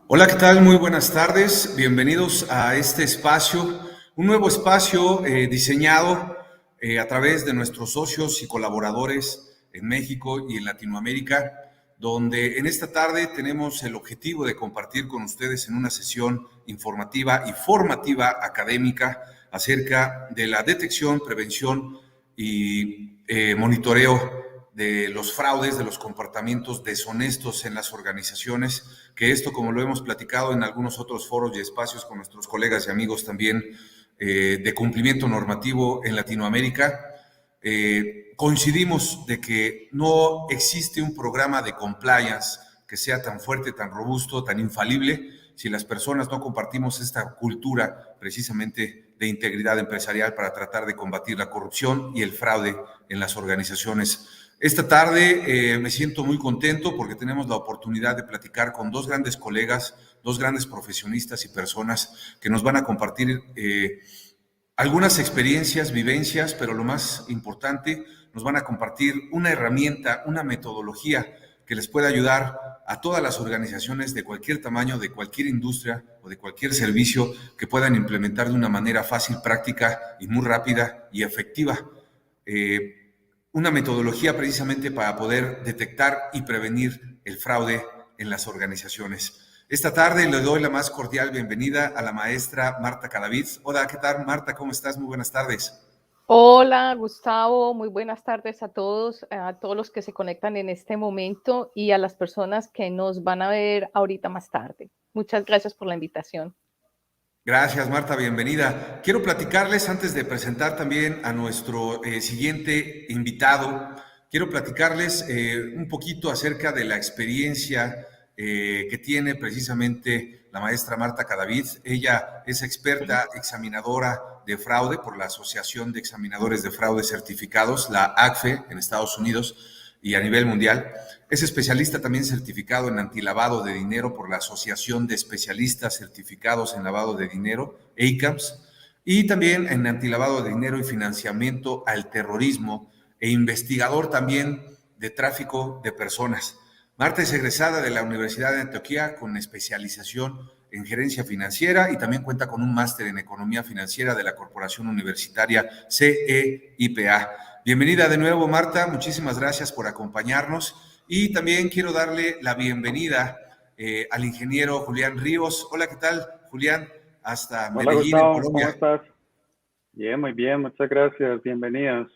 Hola, ¿qué tal? Muy buenas tardes. Bienvenidos a este espacio, un nuevo espacio diseñado a través de nuestros socios y colaboradores en México y en Latinoamérica, donde en esta tarde tenemos el objetivo de compartir con ustedes en una sesión informativa y formativa académica acerca de la detección, prevención y monitoreo de los fraudes, de los comportamientos deshonestos en las organizaciones, que esto, como lo hemos platicado en algunos otros foros y espacios con nuestros colegas y amigos también de cumplimiento normativo en Latinoamérica, coincidimos de que no existe un programa de compliance que sea tan fuerte, tan robusto, tan infalible, si las personas no compartimos esta cultura precisamente de integridad empresarial para tratar de combatir la corrupción y el fraude en las organizaciones. Esta tarde me siento muy contento porque tenemos la oportunidad de platicar con dos grandes colegas, dos grandes profesionistas y personas que nos van a compartir algunas experiencias, vivencias, pero lo más importante, nos van a compartir una herramienta, una metodología que les pueda ayudar a todas las organizaciones de cualquier tamaño, de cualquier industria o de cualquier servicio que puedan implementar de una manera fácil, práctica y muy rápida y efectiva. Una metodología precisamente para poder detectar y prevenir el fraude en las organizaciones. Esta tarde le doy la más cordial bienvenida a la maestra Marta Cadavid. Hola, ¿qué tal, Marta? ¿Cómo estás? Muy buenas tardes. Hola, Gustavo, muy buenas tardes a todos los que se conectan en este momento y a las personas que nos van a ver ahorita más tarde. Muchas gracias por la invitación. Gracias, Marta, bienvenida. Quiero platicarles, antes de presentar también a nuestro siguiente invitado, quiero platicarles un poquito acerca de la experiencia que tiene precisamente la maestra Marta Cadavid. Ella es experta examinadora de fraude por la Asociación de Examinadores de Fraude Certificados, la ACFE, en Estados Unidos y a nivel mundial. Es especialista también certificado en antilavado de dinero por la Asociación de Especialistas Certificados en Lavado de Dinero, ACAMS, y también en antilavado de dinero y financiamiento al terrorismo, e investigador también de tráfico de personas. Marta es egresada de la Universidad de Antioquia con especialización en gerencia financiera y también cuenta con un máster en economía financiera de la Corporación Universitaria CEIPA. Bienvenida de nuevo, Marta. Muchísimas gracias por acompañarnos. Y también quiero darle la bienvenida al ingeniero Julián Ríos. Hola, ¿qué tal, Julián? Hasta Hola Medellín, en Gustavo, ¿cómo Colombia. estás? Bien, muy bien, muchas gracias, bienvenidos.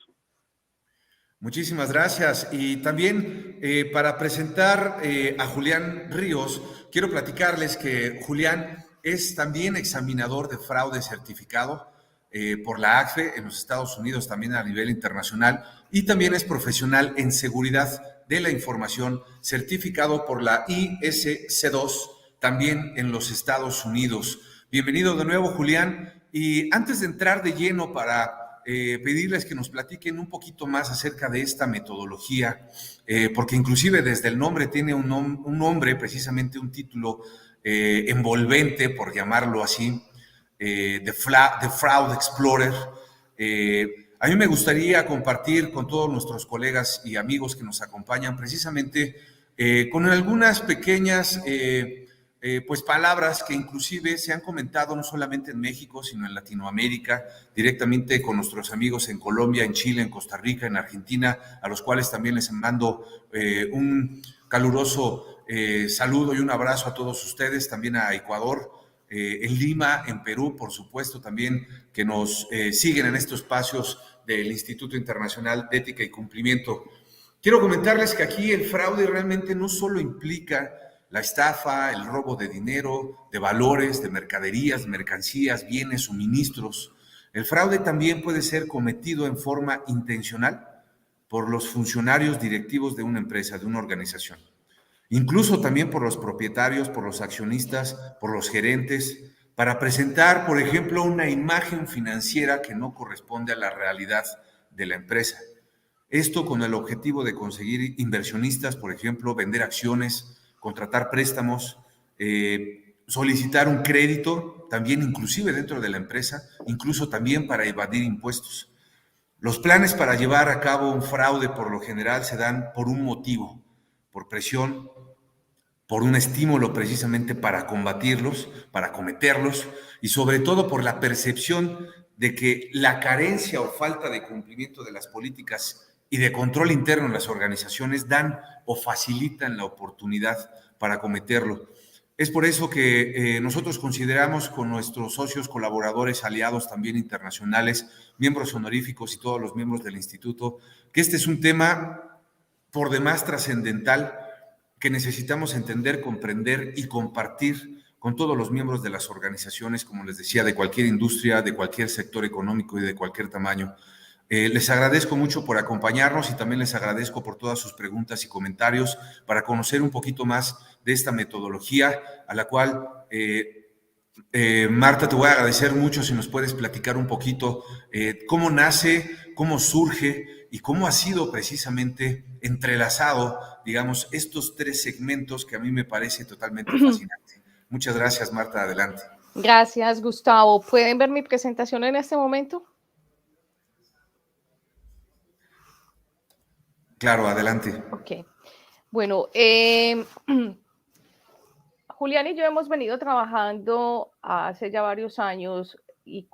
Muchísimas gracias. Y también para presentar a Julián Ríos, quiero platicarles que Julián es también examinador de fraude certificado por la ACFE en los Estados Unidos, también a nivel internacional, y también es profesional en seguridad de la información, certificado por la ISC2, también en los Estados Unidos. Bienvenido de nuevo, Julián. Y antes de entrar de lleno para pedirles que nos platiquen un poquito más acerca de esta metodología, porque inclusive desde el nombre tiene un nombre, precisamente un título envolvente, por llamarlo así, The Fraud Explorer. A mí me gustaría compartir con todos nuestros colegas y amigos que nos acompañan precisamente con algunas pequeñas pues palabras que inclusive se han comentado no solamente en México, sino en Latinoamérica, directamente con nuestros amigos en Colombia, en Chile, en Costa Rica, en Argentina, a los cuales también les mando un caluroso saludo y un abrazo a todos ustedes, también a Ecuador, en Lima, en Perú, por supuesto, también que nos siguen en estos espacios del Instituto Internacional de Ética y Cumplimiento. Quiero comentarles que aquí el fraude realmente no solo implica la estafa, el robo de dinero, de valores, de mercaderías, mercancías, bienes, suministros. El fraude también puede ser cometido en forma intencional por los funcionarios directivos de una empresa, de una organización. Incluso también por los propietarios, por los accionistas, por los gerentes, para presentar, por ejemplo, una imagen financiera que no corresponde a la realidad de la empresa. Esto con el objetivo de conseguir inversionistas, por ejemplo, vender acciones, contratar préstamos, solicitar un crédito, también inclusive dentro de la empresa, incluso también para evadir impuestos. Los planes para llevar a cabo un fraude por lo general se dan por un motivo, por presión, por un estímulo precisamente para combatirlos, para cometerlos, y sobre todo por la percepción de que la carencia o falta de cumplimiento de las políticas y de control interno en las organizaciones dan o facilitan la oportunidad para cometerlo. Es por eso que nosotros consideramos con nuestros socios, colaboradores, aliados también internacionales, miembros honoríficos y todos los miembros del instituto, que este es un tema por demás trascendental que necesitamos entender, comprender y compartir con todos los miembros de las organizaciones, como les decía, de cualquier industria, de cualquier sector económico y de cualquier tamaño. Les agradezco mucho por acompañarnos y también les agradezco por todas sus preguntas y comentarios para conocer un poquito más de esta metodología a la cual, Marta, te voy a agradecer mucho si nos puedes platicar un poquito cómo nace, cómo surge y cómo ha sido precisamente entrelazado, digamos, estos tres segmentos que a mí me parece totalmente fascinante. Muchas gracias, Marta, adelante. Gracias, Gustavo. ¿Pueden ver mi presentación en este momento? Claro, adelante. Ok. Bueno, Julián y yo hemos venido trabajando hace ya varios años y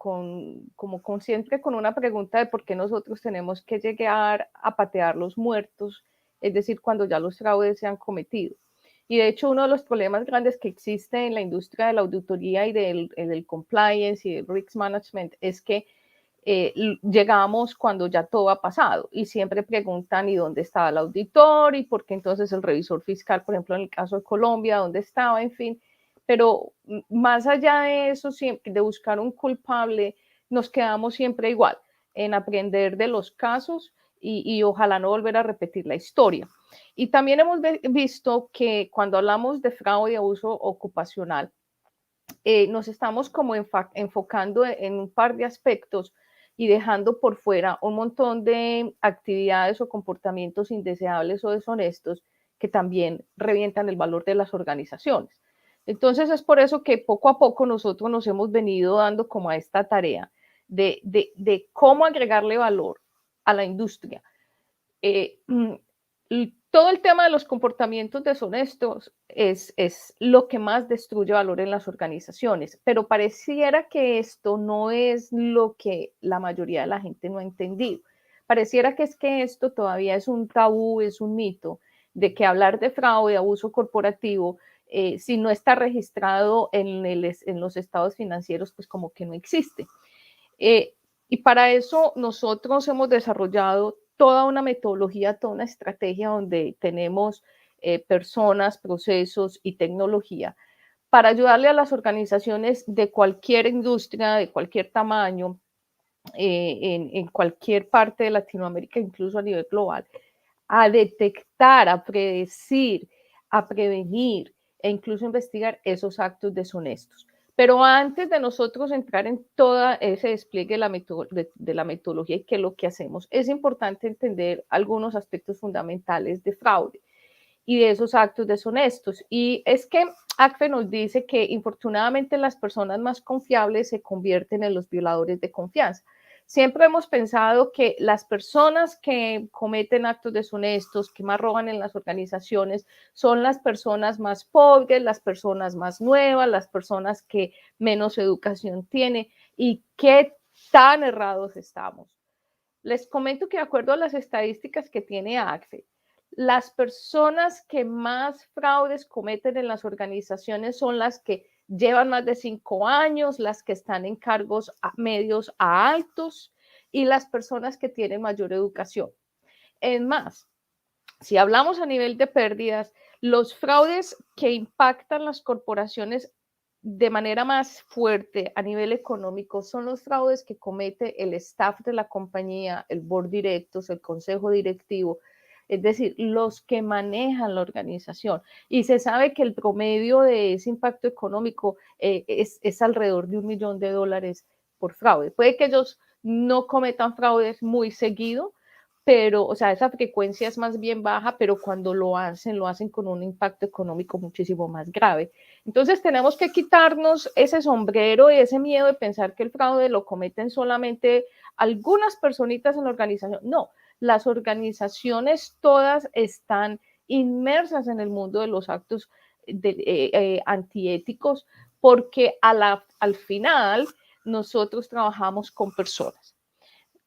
siempre con una pregunta de por qué nosotros tenemos que llegar a patear los muertos, es decir, cuando ya los fraudes se han cometido. Y de hecho, uno de los problemas grandes que existe en la industria de la auditoría y del compliance y del risk management es que llegamos cuando ya todo ha pasado y siempre preguntan ¿y dónde estaba el auditor? ¿Y por qué entonces el revisor fiscal, por ejemplo, en el caso de Colombia, dónde estaba? En fin, pero más allá de eso, siempre, de buscar un culpable, nos quedamos siempre igual en aprender de los casos y ojalá no volver a repetir la historia. Y también hemos visto que cuando hablamos de fraude y abuso ocupacional, nos estamos como enfocando en un par de aspectos y dejando por fuera un montón de actividades o comportamientos indeseables o deshonestos que también revientan el valor de las organizaciones. Entonces es por eso que poco a poco nosotros nos hemos venido dando como a esta tarea de cómo agregarle valor a la industria. Todo el tema de los comportamientos deshonestos es lo que más destruye valor en las organizaciones, pero pareciera que esto no es lo que la mayoría de la gente no ha entendido. Pareciera que esto todavía es un tabú, es un mito, de que hablar de fraude, abuso corporativo, si no está registrado en los estados financieros, pues como que no existe. Y para eso nosotros hemos desarrollado toda una metodología, toda una estrategia donde tenemos personas, procesos y tecnología para ayudarle a las organizaciones de cualquier industria, de cualquier tamaño, en cualquier parte de Latinoamérica, incluso a nivel global, a detectar, a predecir, a prevenir e incluso investigar esos actos deshonestos. Pero antes de nosotros entrar en todo ese despliegue de la metodología y qué es lo que hacemos, es importante entender algunos aspectos fundamentales de fraude y de esos actos deshonestos. Y es que ACFE nos dice que infortunadamente las personas más confiables se convierten en los violadores de confianza. Siempre hemos pensado que las personas que cometen actos deshonestos, que más roban en las organizaciones, son las personas más pobres, las personas más nuevas, las personas que menos educación tienen. ¿Y qué tan errados estamos? Les comento que de acuerdo a las estadísticas que tiene ACFE, las personas que más fraudes cometen en las organizaciones son las que llevan más de 5 años, las que están en cargos medios a altos y las personas que tienen mayor educación. Es más, si hablamos a nivel de pérdidas, los fraudes que impactan las corporaciones de manera más fuerte a nivel económico son los fraudes que comete el staff de la compañía, el board directos, el consejo directivo, es decir, los que manejan la organización. Y se sabe que el promedio de ese impacto económico es alrededor de $1 millón por fraude. Puede que ellos no cometan fraudes muy seguido, pero, o sea, esa frecuencia es más bien baja, pero cuando lo hacen con un impacto económico muchísimo más grave. Entonces tenemos que quitarnos ese sombrero y ese miedo de pensar que el fraude lo cometen solamente algunas personitas en la organización. No, las organizaciones todas están inmersas en el mundo de los actos antiéticos, porque al final nosotros trabajamos con personas.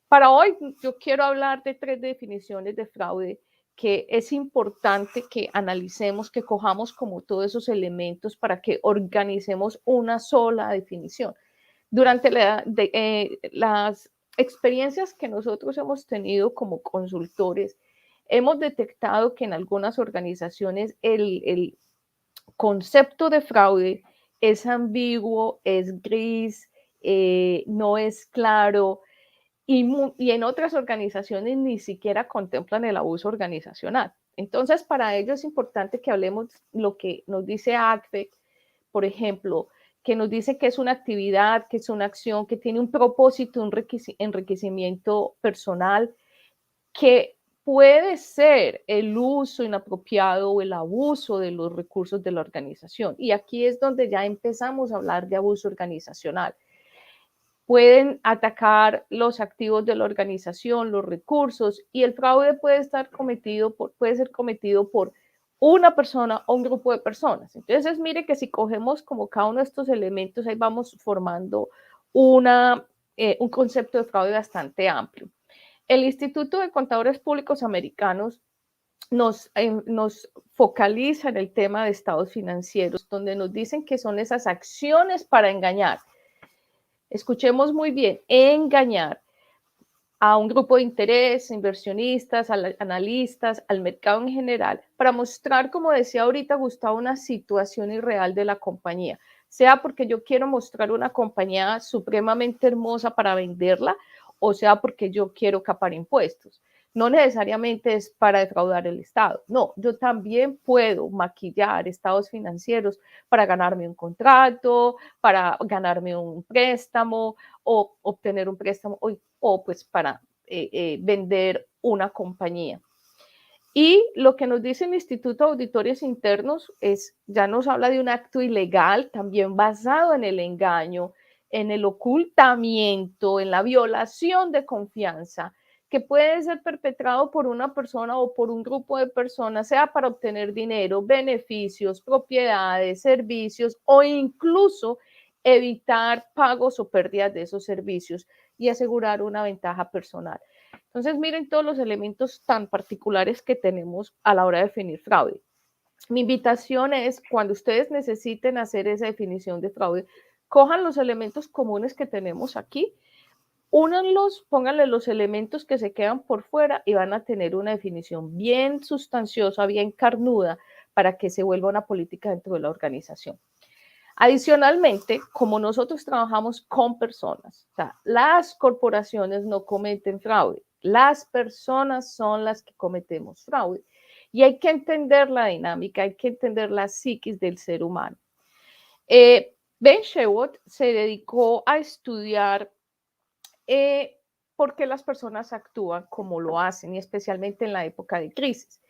Para hoy yo quiero hablar de 3 definiciones de fraude que es importante que analicemos, que cojamos como todos esos elementos para que organicemos una sola definición. Durante las experiencias que nosotros hemos tenido como consultores, hemos detectado que en algunas organizaciones el concepto de fraude es ambiguo, es gris, no es claro, y en otras organizaciones ni siquiera contemplan el abuso organizacional. Entonces, para ello es importante que hablemos lo que nos dice ACFEC, por ejemplo, que nos dice que es una actividad, que es una acción, que tiene un propósito, un enriquecimiento personal, que puede ser el uso inapropiado o el abuso de los recursos de la organización. Y aquí es donde ya empezamos a hablar de abuso organizacional. Pueden atacar los activos de la organización, los recursos, y el fraude puede ser cometido por una persona o un grupo de personas. Entonces, mire que si cogemos como cada uno de estos elementos, ahí vamos formando un concepto de fraude bastante amplio. El Instituto de Contadores Públicos Americanos nos focaliza en el tema de estados financieros, donde nos dicen que son esas acciones para engañar. Escuchemos muy bien, engañar a un grupo de interés, inversionistas, analistas, al mercado en general, para mostrar, como decía ahorita Gustavo, una situación irreal de la compañía, sea porque yo quiero mostrar una compañía supremamente hermosa para venderla, o sea porque yo quiero capar impuestos. No necesariamente es para defraudar el Estado. No, yo también puedo maquillar estados financieros para ganarme un contrato, para ganarme un préstamo o obtener un préstamo o pues para vender una compañía. Y lo que nos dice el Instituto de Auditores Internos ya nos habla de un acto ilegal, también basado en el engaño, en el ocultamiento, en la violación de confianza, que puede ser perpetrado por una persona o por un grupo de personas, sea para obtener dinero, beneficios, propiedades, servicios o incluso evitar pagos o pérdidas de esos servicios y asegurar una ventaja personal. Entonces, miren todos los elementos tan particulares que tenemos a la hora de definir fraude. Mi invitación es, cuando ustedes necesiten hacer esa definición de fraude, cojan los elementos comunes que tenemos aquí, únanlos, pónganle los elementos que se quedan por fuera y van a tener una definición bien sustanciosa, bien carnuda, para que se vuelva una política dentro de la organización. Adicionalmente, como nosotros trabajamos con personas, o sea, las corporaciones no cometen fraude, las personas son las que cometemos fraude. Y hay que entender la dinámica, hay que entender la psiquis del ser humano. Ben Sherwood se dedicó a estudiar por qué las personas actúan como lo hacen, y especialmente en la época de crisis.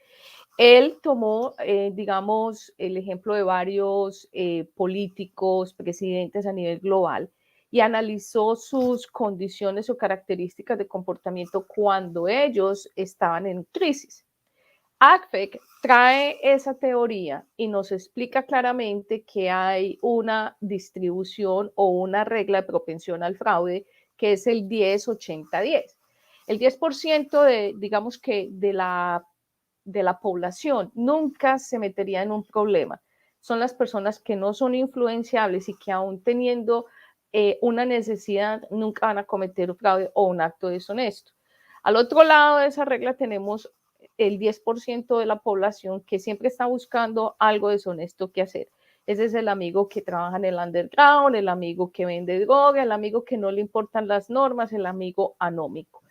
Él tomó, digamos, el ejemplo de varios políticos, presidentes a nivel global y analizó sus condiciones o características de comportamiento cuando ellos estaban en crisis. ACFEC trae esa teoría y nos explica claramente que hay una distribución o una regla de propensión al fraude que es el 10-80-10. El 10% digamos que de la población nunca se metería en un problema. Son las personas que no son influenciables y que aún teniendo una necesidad nunca van a cometer un fraude o un acto deshonesto. Al otro lado de esa regla tenemos el 10% de la población que siempre está buscando algo deshonesto que hacer. Ese es el amigo que trabaja en el underground, el amigo que vende droga, el amigo que no le importan las normas, el amigo anómico.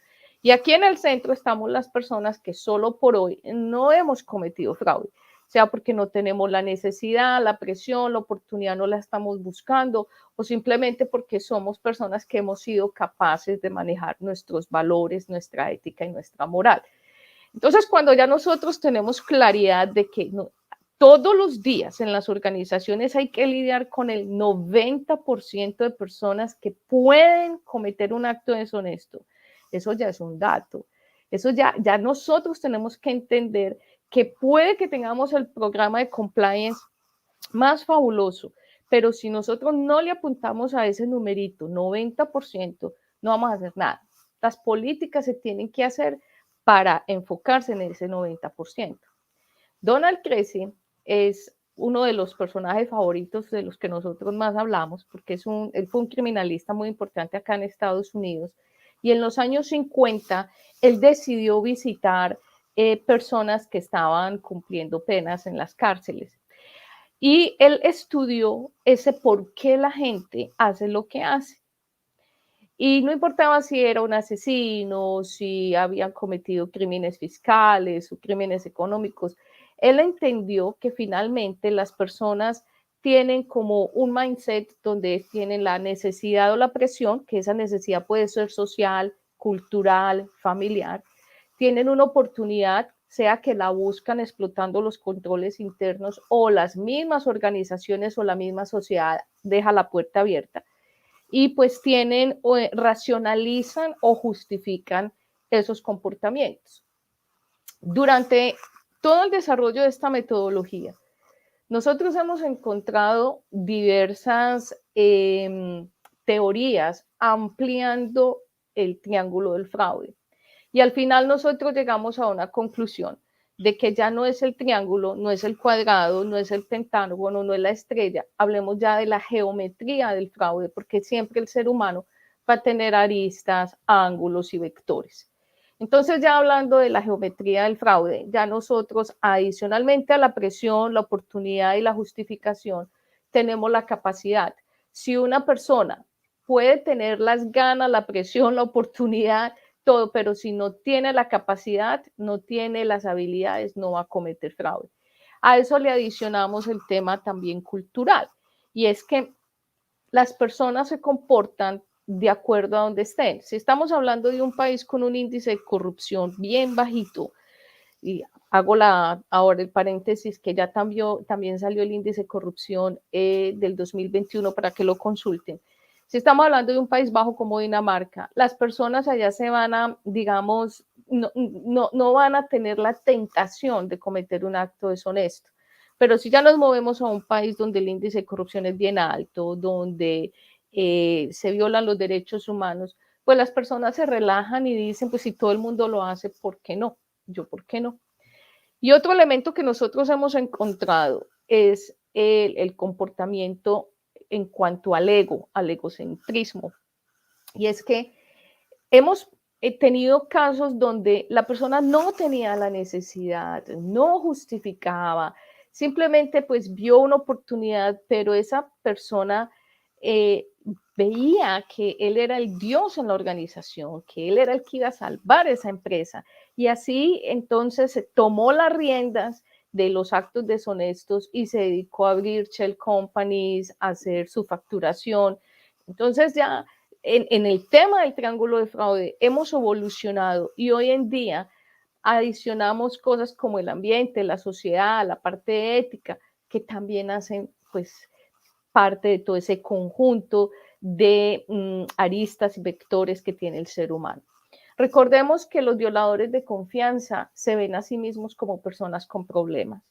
Y aquí en el centro estamos las personas que solo por hoy no hemos cometido fraude, sea porque no tenemos la necesidad, la presión, la oportunidad no la estamos buscando o simplemente porque somos personas que hemos sido capaces de manejar nuestros valores, nuestra ética y nuestra moral. Entonces, cuando ya nosotros tenemos claridad de que todos los días en las organizaciones hay que lidiar con el 90% de personas que pueden cometer un acto deshonesto, eso ya es un dato. Eso ya nosotros tenemos que entender que puede que tengamos el programa de compliance más fabuloso. Pero si nosotros no le apuntamos a ese numerito, 90%, no vamos a hacer nada. Las políticas se tienen que hacer para enfocarse en ese 90%. Donald Creasy es uno de los personajes favoritos de los que nosotros más hablamos, porque él fue un criminalista muy importante acá en Estados Unidos. Y en los años 50, él decidió visitar personas que estaban cumpliendo penas en las cárceles. Y él estudió ese por qué la gente hace lo que hace. Y no importaba si era un asesino, si habían cometido crímenes fiscales o crímenes económicos. Él entendió que finalmente las personas tienen como un mindset donde tienen la necesidad o la presión, que esa necesidad puede ser social, cultural, familiar. Tienen una oportunidad, sea que la buscan explotando los controles internos o las mismas organizaciones o la misma sociedad deja la puerta abierta. Y pues tienen o racionalizan o justifican esos comportamientos. Durante todo el desarrollo de esta metodología, nosotros hemos encontrado diversas teorías ampliando el triángulo del fraude. Y al final nosotros llegamos a una conclusión de que ya no es el triángulo, no es el cuadrado, no es el pentágono, no es la estrella. Hablemos ya de la geometría del fraude, porque siempre el ser humano va a tener aristas, ángulos y vectores. Entonces, ya hablando de la geometría del fraude, ya nosotros, adicionalmente a la presión, la oportunidad y la justificación, tenemos la capacidad. Si una persona puede tener las ganas, la presión, la oportunidad, todo, pero si no tiene la capacidad, no tiene las habilidades, no va a cometer fraude. A eso le adicionamos el tema también cultural, y es que las personas se comportan de acuerdo a donde estén. Si estamos hablando de un país con un índice de corrupción bien bajito, y hago ahora el paréntesis que ya también salió el índice de corrupción del 2021 para que lo consulten. Si estamos hablando de un país bajo como Dinamarca, las personas allá se van a, digamos, no van a tener la tentación de cometer un acto deshonesto. Pero si ya nos movemos a un país donde el índice de corrupción es bien alto, donde se violan los derechos humanos, pues las personas se relajan y dicen, pues si todo el mundo lo hace, ¿por qué no? Yo, ¿por qué no? Y otro elemento que nosotros hemos encontrado es el comportamiento en cuanto al ego, al egocentrismo. Y es que hemos tenido casos donde la persona no tenía la necesidad, no justificaba, simplemente pues vio una oportunidad, pero esa persona veía que él era el dios en la organización, que él era el que iba a salvar esa empresa. Y así entonces se tomó las riendas de los actos deshonestos y se dedicó a abrir shell companies, a hacer su facturación. Entonces ya en el tema del triángulo de fraude hemos evolucionado y hoy en día adicionamos cosas como el ambiente, la sociedad, la parte ética, que también hacen pues parte de todo ese conjunto de aristas y vectores que tiene el ser humano. Recordemos que los violadores de confianza se ven a sí mismos como personas con problemas.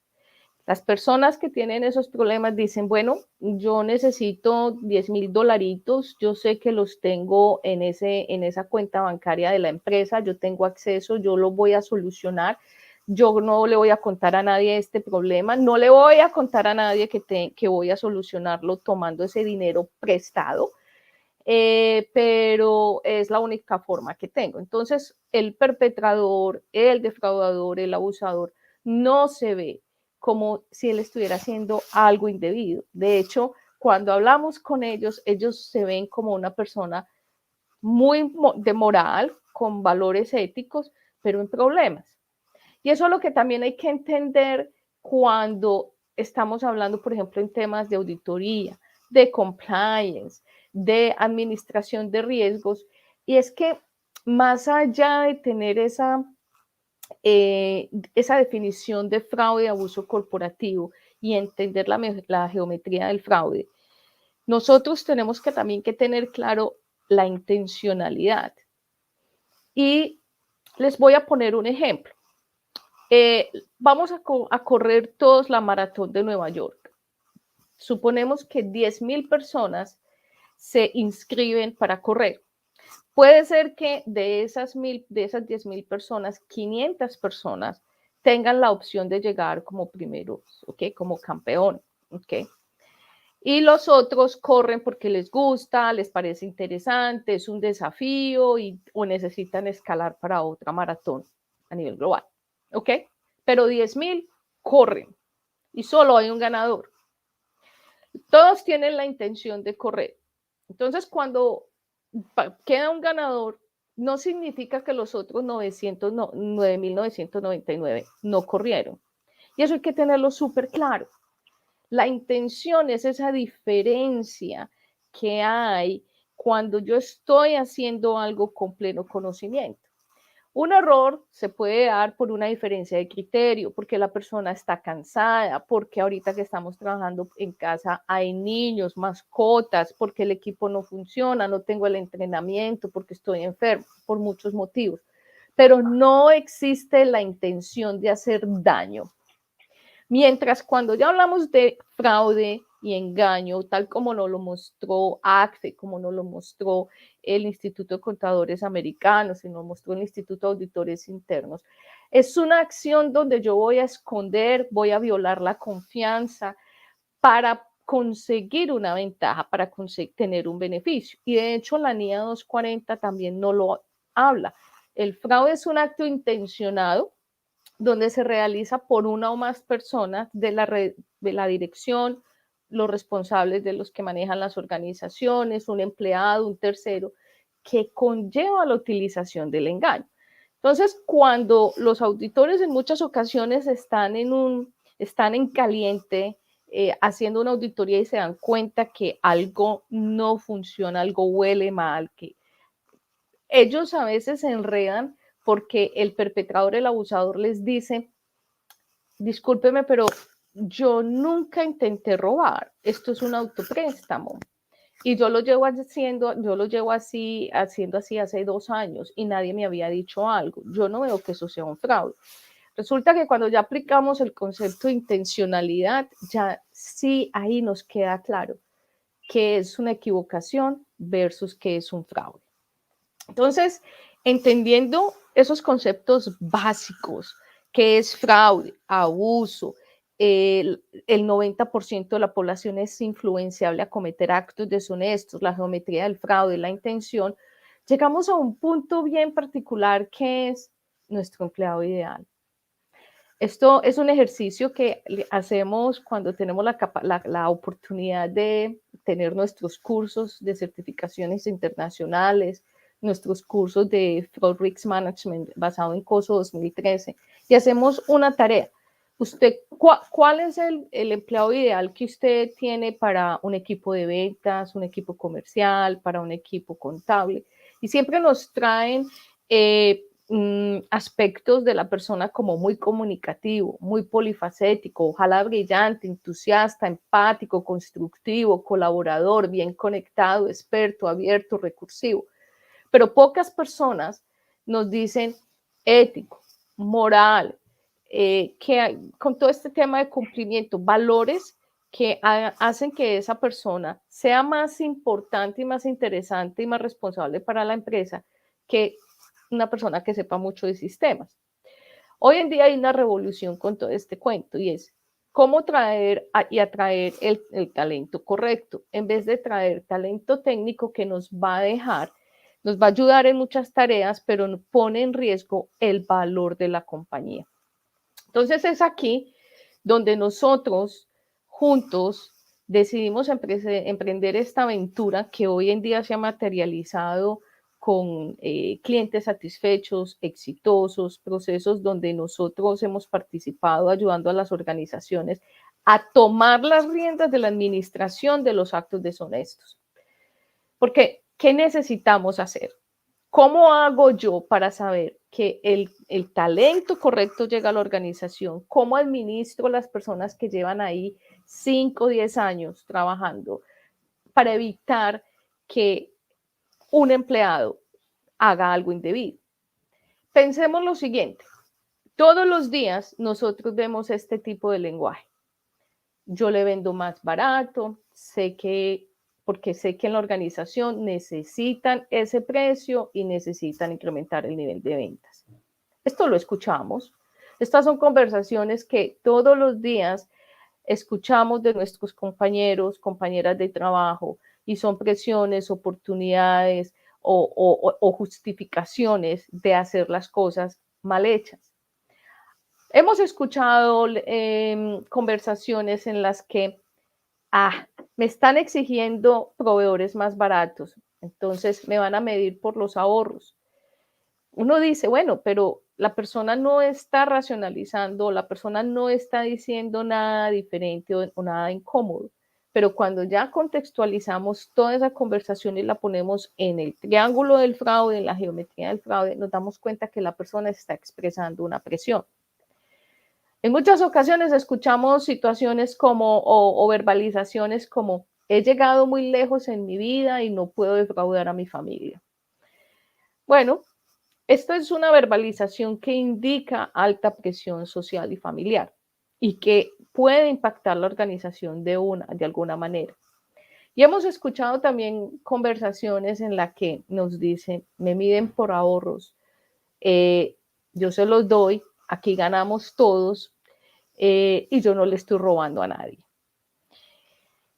Las personas que tienen esos problemas dicen, bueno, yo necesito $10,000, yo sé que los tengo en esa cuenta bancaria de la empresa, yo tengo acceso, yo lo voy a solucionar, yo no le voy a contar a nadie este problema, no le voy a contar a nadie que voy a solucionarlo tomando ese dinero prestado, pero es la única forma que tengo. Entonces, el perpetrador, el defraudador, el abusador, no se ve como si él estuviera haciendo algo indebido. De hecho, cuando hablamos con ellos, ellos se ven como una persona muy de moral, con valores éticos, pero en problemas. Y eso es lo que también hay que entender cuando estamos hablando, por ejemplo, en temas de auditoría, de compliance, de administración de riesgos. Y es que más allá de tener esa definición de fraude y abuso corporativo y entender la geometría del fraude, nosotros tenemos que también que tener claro la intencionalidad. Y les voy a poner un ejemplo. Vamos a correr todos la maratón de Nueva York. Suponemos que 10.000 personas se inscriben para correr. Puede ser que de esas 10.000 personas, 500 personas tengan la opción de llegar como primeros, ¿ok? Como campeón, ¿ok? Y los otros corren porque les gusta, les parece interesante, es un desafío o necesitan escalar para otra maratón a nivel global, ¿ok? Pero 10.000 corren y solo hay un ganador. Todos tienen la intención de correr. Entonces, cuando queda un ganador, no significa que los otros 9.999 no corrieron. Y eso hay que tenerlo súper claro. La intención es esa diferencia que hay cuando yo estoy haciendo algo con pleno conocimiento. Un error se puede dar por una diferencia de criterio, porque la persona está cansada, porque ahorita que estamos trabajando en casa hay niños, mascotas, porque el equipo no funciona, no tengo el entrenamiento, porque estoy enfermo, por muchos motivos. Pero no existe la intención de hacer daño. Mientras cuando ya hablamos de fraude y engaño, tal como nos lo mostró ACFE, como nos lo mostró el Instituto de Contadores Americanos y nos mostró el Instituto de Auditores Internos, es una acción donde yo voy a esconder, voy a violar la confianza para conseguir una ventaja, para tener un beneficio. Y de hecho la NIA 240 también no lo habla. El fraude es un acto intencionado donde se realiza por una o más personas de la dirección, los responsables de los que manejan las organizaciones, un empleado, un tercero, que conlleva la utilización del engaño. Entonces, cuando los auditores en muchas ocasiones están en caliente, haciendo una auditoría y se dan cuenta que algo no funciona, algo huele mal, que ellos a veces se enredan porque el perpetrador, el abusador les dice, discúlpeme, pero yo nunca intenté robar, esto es un autopréstamo. Y yo lo llevo haciendo así hace 2 años y nadie me había dicho algo. Yo no veo que eso sea un fraude. Resulta que cuando ya aplicamos el concepto de intencionalidad, ya sí ahí nos queda claro qué es una equivocación versus qué es un fraude. Entonces, entendiendo esos conceptos básicos, qué es fraude, abuso, el 90% de la población es influenciable a cometer actos deshonestos, la geometría del fraude, la intención, llegamos a un punto bien particular que es nuestro empleado ideal. Esto es un ejercicio que hacemos cuando tenemos la oportunidad de tener nuestros cursos de certificaciones internacionales, nuestros cursos de Fraud Risk Management basado en COSO 2013 y hacemos una tarea. Usted, ¿cuál es el empleado ideal que usted tiene para un equipo de ventas, un equipo comercial, para un equipo contable? Y siempre nos traen aspectos de la persona como muy comunicativo, muy polifacético, ojalá brillante, entusiasta, empático, constructivo, colaborador, bien conectado, experto, abierto, recursivo. Pero pocas personas nos dicen ético, moral, que con todo este tema de cumplimiento, valores que hacen que esa persona sea más importante y más interesante y más responsable para la empresa que una persona que sepa mucho de sistemas. Hoy en día hay una revolución con todo este cuento y es cómo traer y atraer el talento correcto, en vez de traer talento técnico que nos va a ayudar en muchas tareas, pero pone en riesgo el valor de la compañía. Entonces es aquí donde nosotros juntos decidimos emprender esta aventura que hoy en día se ha materializado con clientes satisfechos, exitosos, procesos donde nosotros hemos participado ayudando a las organizaciones a tomar las riendas de la administración de los actos deshonestos. Porque, ¿qué necesitamos hacer? ¿Cómo hago yo para saber que el talento correcto llega a la organización? ¿Cómo administro las personas que llevan ahí 5 o 10 años trabajando para evitar que un empleado haga algo indebido? Pensemos lo siguiente. Todos los días nosotros vemos este tipo de lenguaje. yo le vendo más barato, porque sé que en la organización necesitan ese precio y necesitan incrementar el nivel de ventas. Esto lo escuchamos. Estas son conversaciones que todos los días escuchamos de nuestros compañeros, compañeras de trabajo, y son presiones, oportunidades o justificaciones de hacer las cosas mal hechas. Hemos escuchado conversaciones en las que me están exigiendo proveedores más baratos, entonces me van a medir por los ahorros. Uno dice, bueno, pero la persona no está racionalizando, la persona no está diciendo nada diferente o nada incómodo, pero cuando ya contextualizamos toda esa conversación y la ponemos en el triángulo del fraude, en la geometría del fraude, nos damos cuenta que la persona está expresando una presión. En muchas ocasiones escuchamos situaciones como o verbalizaciones como he llegado muy lejos en mi vida y no puedo defraudar a mi familia. Bueno, esto es una verbalización que indica alta presión social y familiar y que puede impactar la organización de alguna manera. Y hemos escuchado también conversaciones en las que nos dicen, me miden por ahorros, yo se los doy, aquí ganamos todos, y yo no le estoy robando a nadie.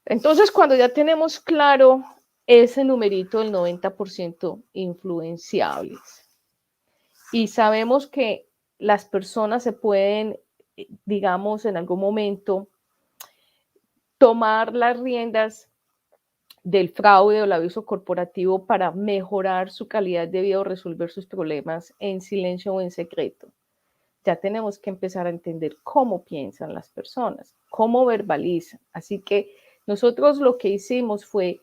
Entonces, cuando ya tenemos claro ese numerito del 90% influenciables y sabemos que las personas se pueden, digamos, en algún momento tomar las riendas del fraude o el abuso corporativo para mejorar su calidad de vida o resolver sus problemas en silencio o en secreto, ya tenemos que empezar a entender cómo piensan las personas, cómo verbalizan. Así que nosotros lo que hicimos fue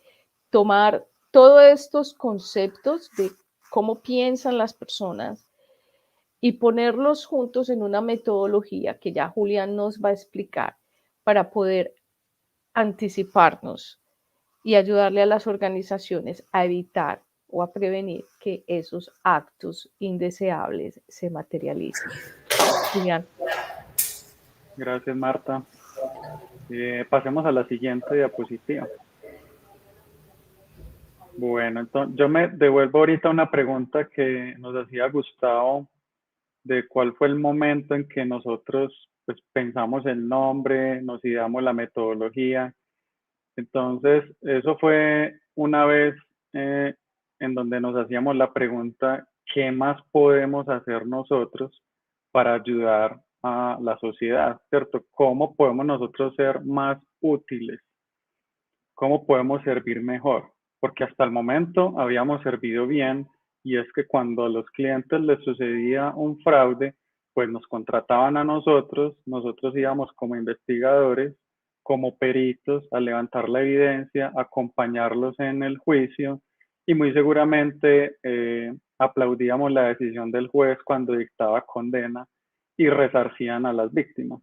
tomar todos estos conceptos de cómo piensan las personas y ponerlos juntos en una metodología que ya Julián nos va a explicar para poder anticiparnos y ayudarle a las organizaciones a evitar o a prevenir que esos actos indeseables se materialicen. Julián. Gracias, Marta. Pasemos a la siguiente diapositiva. Bueno, entonces yo me devuelvo ahorita una pregunta que nos hacía Gustavo de cuál fue el momento en que nosotros pues, pensamos el nombre, nos ideamos la metodología. Entonces, eso fue una vez en donde nos hacíamos la pregunta, ¿qué más podemos hacer nosotros para ayudar a la sociedad? ¿Cierto? ¿Cómo podemos nosotros ser más útiles? ¿Cómo podemos servir mejor? Porque hasta el momento habíamos servido bien y es que cuando a los clientes les sucedía un fraude, pues nos contrataban a nosotros íbamos como investigadores, como peritos a levantar la evidencia, acompañarlos en el juicio y muy seguramente aplaudíamos la decisión del juez cuando dictaba condena y resarcían a las víctimas.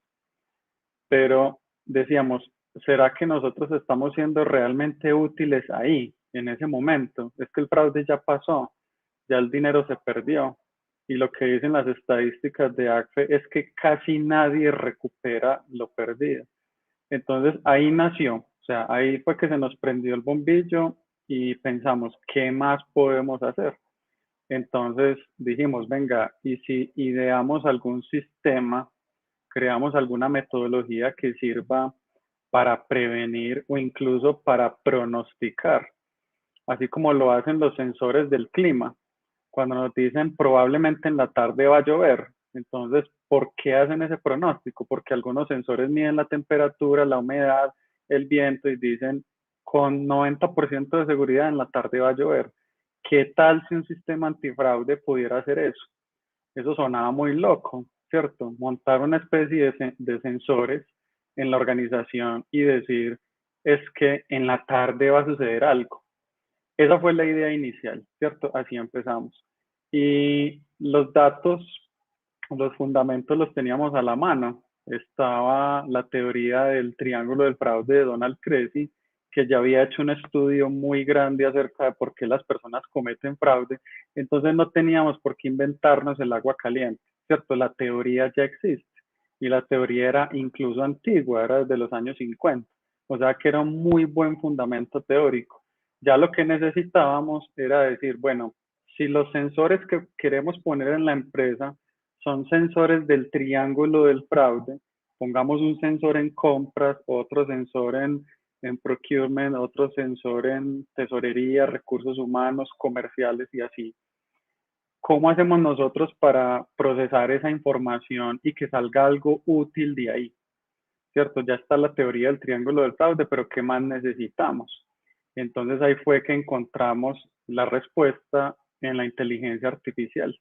Pero decíamos, ¿será que nosotros estamos siendo realmente útiles ahí, en ese momento? Es que el fraude ya pasó, ya el dinero se perdió. Y lo que dicen las estadísticas de ACFE es que casi nadie recupera lo perdido. Entonces ahí nació, o sea, ahí fue que se nos prendió el bombillo y pensamos, ¿qué más podemos hacer? Entonces dijimos, venga, y si ideamos algún sistema, creamos alguna metodología que sirva para prevenir o incluso para pronosticar, así como lo hacen los sensores del clima. Cuando nos dicen probablemente en la tarde va a llover, entonces, ¿por qué hacen ese pronóstico? Porque algunos sensores miden la temperatura, la humedad, el viento y dicen con 90% de seguridad en la tarde va a llover. ¿Qué tal si un sistema antifraude pudiera hacer eso? Eso sonaba muy loco, ¿cierto? Montar una especie de sensores en la organización y decir, es que en la tarde va a suceder algo. Esa fue la idea inicial, ¿cierto? Así empezamos. Y los datos, los fundamentos los teníamos a la mano. Estaba la teoría del triángulo del fraude de Donald Creasy, que ya había hecho un estudio muy grande acerca de por qué las personas cometen fraude. Entonces no teníamos por qué inventarnos el agua caliente, ¿cierto? La teoría ya existe. y la teoría era incluso antigua, era desde los años 50, o sea que era un muy buen fundamento teórico. Ya lo que necesitábamos era decir, bueno, si los sensores que queremos poner en la empresa son sensores del triángulo del fraude, pongamos un sensor en compras, otro sensor en procurement, otro sensor en tesorería, recursos humanos, comerciales y así. ¿Cómo hacemos nosotros para procesar esa información y que salga algo útil de ahí? ¿Cierto? Ya está la teoría del triángulo del fraude, pero ¿qué más necesitamos? Entonces ahí fue que encontramos la respuesta en la inteligencia artificial.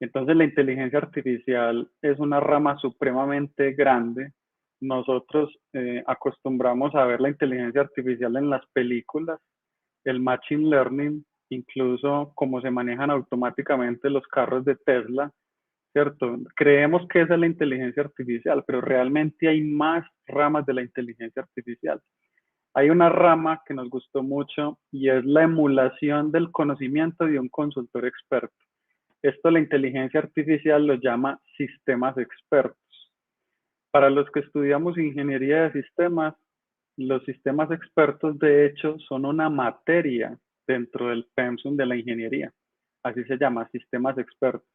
Entonces la inteligencia artificial es una rama supremamente grande. Nosotros acostumbramos a ver la inteligencia artificial en las películas, el machine learning, incluso cómo se manejan automáticamente los carros de Tesla, ¿cierto? Creemos que esa es la inteligencia artificial, pero realmente hay más ramas de la inteligencia artificial. Hay una rama que nos gustó mucho y es la emulación del conocimiento de un consultor experto. Esto la inteligencia artificial lo llama sistemas expertos. Para los que estudiamos ingeniería de sistemas, los sistemas expertos de hecho son una materia dentro del pensum de la ingeniería. Así se llama, sistemas expertos.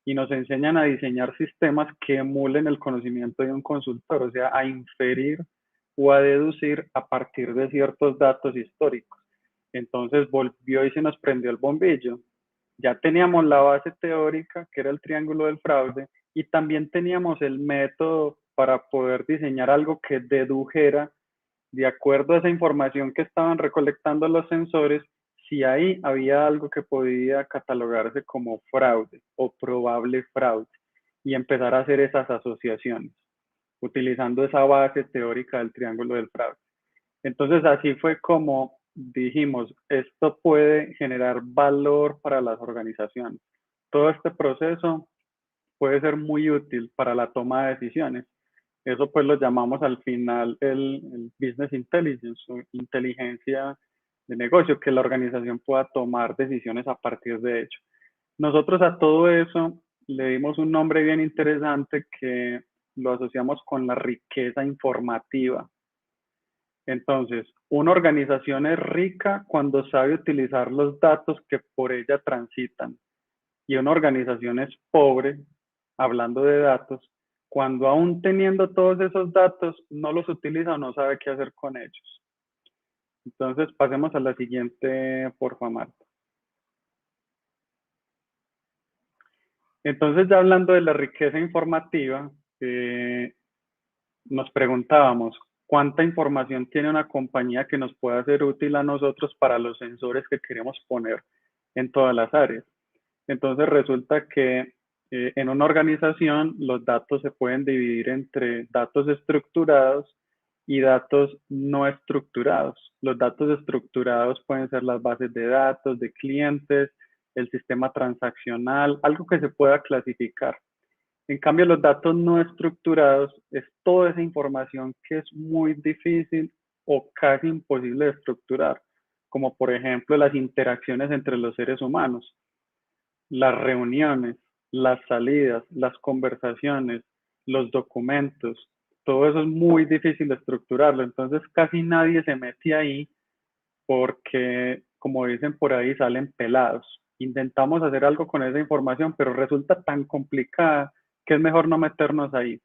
Y nos enseñan a diseñar sistemas que emulen el conocimiento de un consultor, o sea, a inferir o a deducir a partir de ciertos datos históricos. Entonces volvió y se nos prendió el bombillo. Ya teníamos la base teórica, que era el triángulo del fraude, y también teníamos el método para poder diseñar algo que dedujera, de acuerdo a esa información que estaban recolectando los sensores, si ahí había algo que podía catalogarse como fraude o probable fraude, y empezar a hacer esas asociaciones, utilizando esa base teórica del triángulo del fraude. Entonces así fue como dijimos, esto puede generar valor para las organizaciones. Todo este proceso puede ser muy útil para la toma de decisiones. Eso pues lo llamamos al final el business intelligence o inteligencia de negocio, que la organización pueda tomar decisiones a partir de ello. Nosotros a todo eso le dimos un nombre bien interesante que lo asociamos con la riqueza informativa. Entonces, una organización es rica cuando sabe utilizar los datos que por ella transitan. Y una organización es pobre, hablando de datos, cuando aún teniendo todos esos datos no los utiliza o no sabe qué hacer con ellos. Entonces, pasemos a la siguiente, por favor, Marta. Entonces, ya hablando de la riqueza informativa, nos preguntábamos, ¿cuánta información tiene una compañía que nos pueda ser útil a nosotros para los sensores que queremos poner en todas las áreas? Entonces resulta que en una organización los datos se pueden dividir entre datos estructurados y datos no estructurados. Los datos estructurados pueden ser las bases de datos de clientes, el sistema transaccional, algo que se pueda clasificar. En cambio, los datos no estructurados es toda esa información que es muy difícil o casi imposible de estructurar, como por ejemplo las interacciones entre los seres humanos, las reuniones, las salidas, las conversaciones, los documentos. Todo eso es muy difícil de estructurarlo, entonces casi nadie se mete ahí porque, como dicen por ahí, salen pelados. Intentamos hacer algo con esa información, pero resulta tan complicada que es mejor no meternos ahí.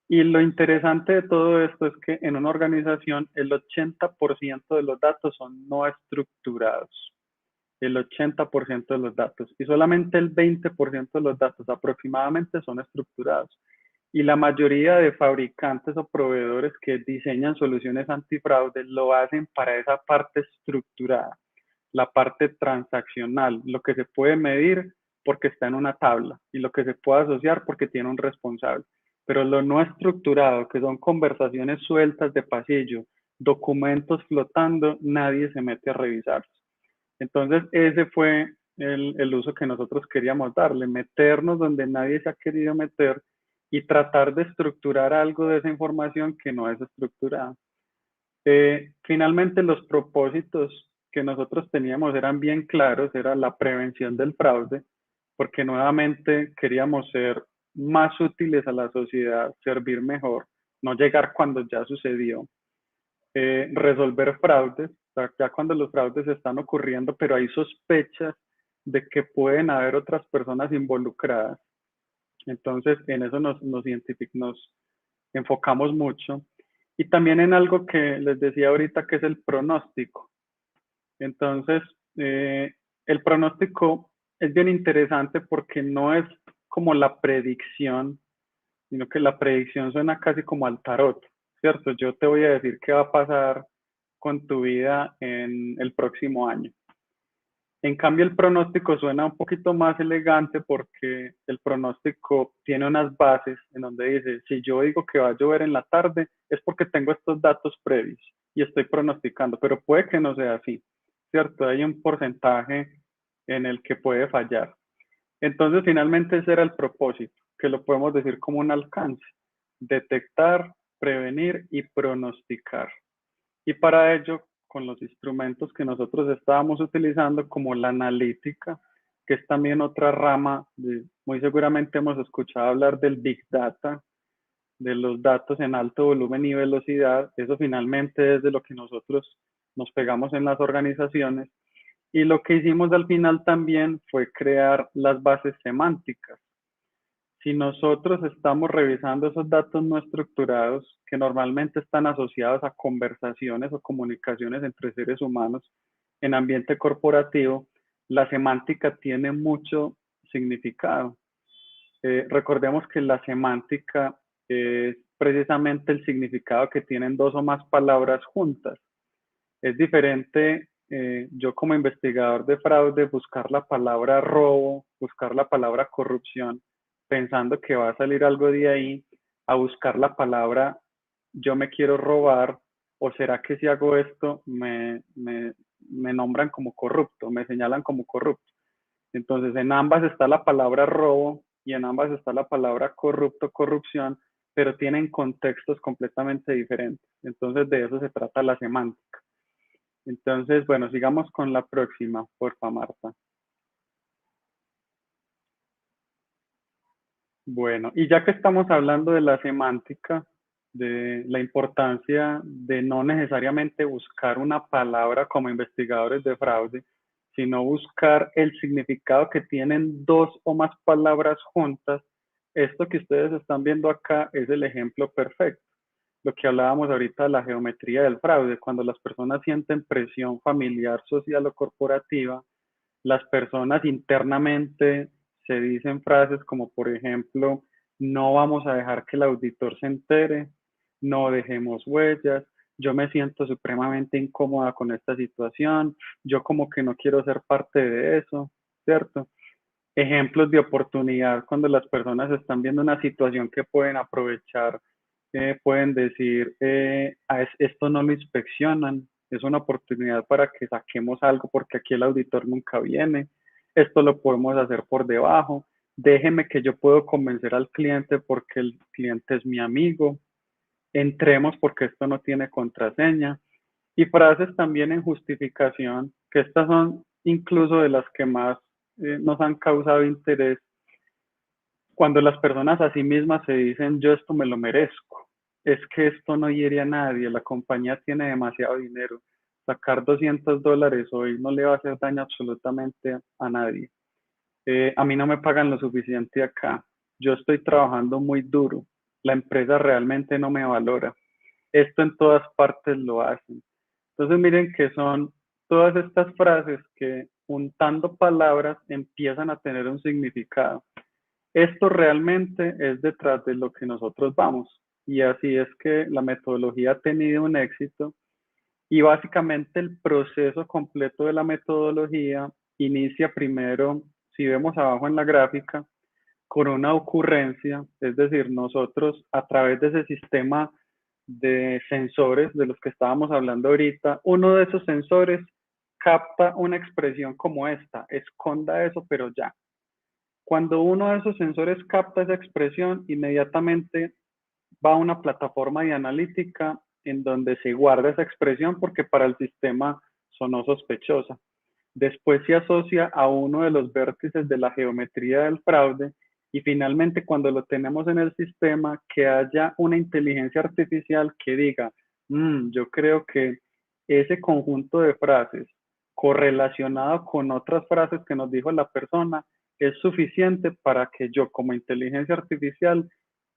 Y lo interesante de todo esto es que en una organización el 80% de los datos son no estructurados. El 80% de los datos. Y solamente el 20% de los datos aproximadamente son estructurados. Y la mayoría de fabricantes o proveedores que diseñan soluciones antifraude lo hacen para esa parte estructurada, la parte transaccional, lo que se puede medir porque está en una tabla y lo que se puede asociar porque tiene un responsable. Pero lo no estructurado, que son conversaciones sueltas de pasillo, documentos flotando, nadie se mete a revisarlos. Entonces ese fue el uso que nosotros queríamos darle, meternos donde nadie se ha querido meter y tratar de estructurar algo de esa información que no es estructurada. Finalmente los propósitos que nosotros teníamos eran bien claros, era la prevención del fraude, porque nuevamente queríamos ser más útiles a la sociedad, servir mejor, no llegar cuando ya sucedió, resolver fraudes, o sea, ya cuando los fraudes están ocurriendo, pero hay sospechas de que pueden haber otras personas involucradas. Entonces, en eso nos enfocamos mucho. Y también en algo que les decía ahorita, que es el pronóstico. Entonces, el pronóstico es bien interesante porque no es como la predicción, sino que la predicción suena casi como al tarot, ¿cierto? Yo te voy a decir qué va a pasar con tu vida en el próximo año. En cambio, el pronóstico suena un poquito más elegante porque el pronóstico tiene unas bases en donde dice, si yo digo que va a llover en la tarde, es porque tengo estos datos previos y estoy pronosticando, pero puede que no sea así, ¿cierto? Hay un porcentaje en el que puede fallar. Entonces, finalmente ese era el propósito, que lo podemos decir como un alcance, detectar, prevenir y pronosticar. Y para ello, con los instrumentos que nosotros estábamos utilizando, como la analítica, que es también otra rama, muy seguramente hemos escuchado hablar del Big Data, de los datos en alto volumen y velocidad, eso finalmente es de lo que nosotros nos pegamos en las organizaciones. Y lo que hicimos al final también fue crear las bases semánticas. Si nosotros estamos revisando esos datos no estructurados, que normalmente están asociados a conversaciones o comunicaciones entre seres humanos en ambiente corporativo, la semántica tiene mucho significado. Recordemos que la semántica es precisamente el significado que tienen dos o más palabras juntas. Es diferente yo como investigador de fraude buscar la palabra robo, buscar la palabra corrupción, pensando que va a salir algo de ahí, a buscar la palabra yo me quiero robar, o será que si hago esto me nombran como corrupto, me señalan como corrupto. Entonces en ambas está la palabra robo y en ambas está la palabra corrupto, corrupción, pero tienen contextos completamente diferentes. Entonces de eso se trata la semántica. Entonces, bueno, sigamos con la próxima, porfa, Marta. Bueno, y ya que estamos hablando de la semántica, de la importancia de no necesariamente buscar una palabra como investigadores de fraude, sino buscar el significado que tienen dos o más palabras juntas, esto que ustedes están viendo acá es el ejemplo perfecto. Lo que hablábamos ahorita de la geometría del fraude, cuando las personas sienten presión familiar, social o corporativa, las personas internamente se dicen frases como, por ejemplo, no vamos a dejar que el auditor se entere, no dejemos huellas, yo me siento supremamente incómoda con esta situación, yo como que no quiero ser parte de eso, ¿cierto? Ejemplos de oportunidad cuando las personas están viendo una situación que pueden aprovechar, pueden decir, esto no lo inspeccionan, es una oportunidad para que saquemos algo porque aquí el auditor nunca viene, esto lo podemos hacer por debajo, déjeme que yo puedo convencer al cliente porque el cliente es mi amigo, entremos porque esto no tiene contraseña, y frases también en justificación, que estas son incluso de las que más nos han causado interés, cuando las personas a sí mismas se dicen, yo esto me lo merezco, es que esto no hiere a nadie, la compañía tiene demasiado dinero, sacar $200 hoy no le va a hacer daño absolutamente a nadie. A mí no me pagan lo suficiente acá, yo estoy trabajando muy duro, la empresa realmente no me valora. Esto en todas partes lo hacen. Entonces miren que son todas estas frases que juntando palabras empiezan a tener un significado. Esto realmente es detrás de lo que nosotros vamos. Y así es que la metodología ha tenido un éxito. Y básicamente el proceso completo de la metodología inicia primero, si vemos abajo en la gráfica, con una ocurrencia, es decir, nosotros a través de ese sistema de sensores de los que estábamos hablando ahorita, uno de esos sensores capta una expresión como esta, esconda eso, pero ya. Cuando uno de esos sensores capta esa expresión, inmediatamente va a una plataforma de analítica en donde se guarda esa expresión porque para el sistema sonó sospechosa. Después se asocia a uno de los vértices de la geometría del fraude Y finalmente, cuando lo tenemos en el sistema, que haya una inteligencia artificial que diga, yo creo que ese conjunto de frases correlacionado con otras frases que nos dijo la persona es suficiente para que yo como inteligencia artificial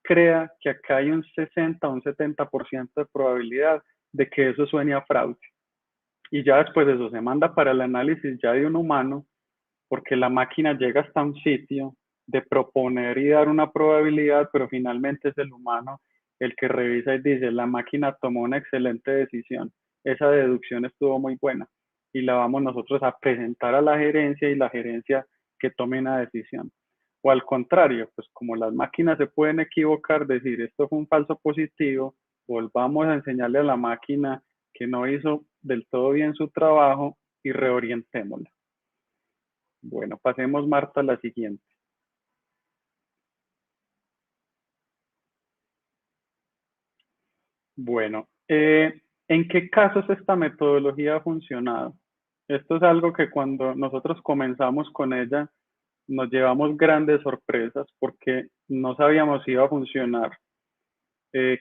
crea que acá hay un 60 o un 70% de probabilidad de que eso suene a fraude. Y ya después de eso se manda para el análisis ya de un humano, porque la máquina llega hasta un sitio de proponer y dar una probabilidad, pero finalmente es el humano el que revisa y dice, la máquina tomó una excelente decisión, esa deducción estuvo muy buena, y la vamos nosotros a presentar a la gerencia y la gerencia que tome una decisión. O al contrario, pues como las máquinas se pueden equivocar, decir esto fue un falso positivo, volvamos a enseñarle a la máquina que no hizo del todo bien su trabajo y reorientémosla. Bueno, pasemos, Marta, a la siguiente. Bueno, ¿en qué casos esta metodología ha funcionado? Esto es algo que cuando nosotros comenzamos con ella nos llevamos grandes sorpresas porque no sabíamos si iba a funcionar.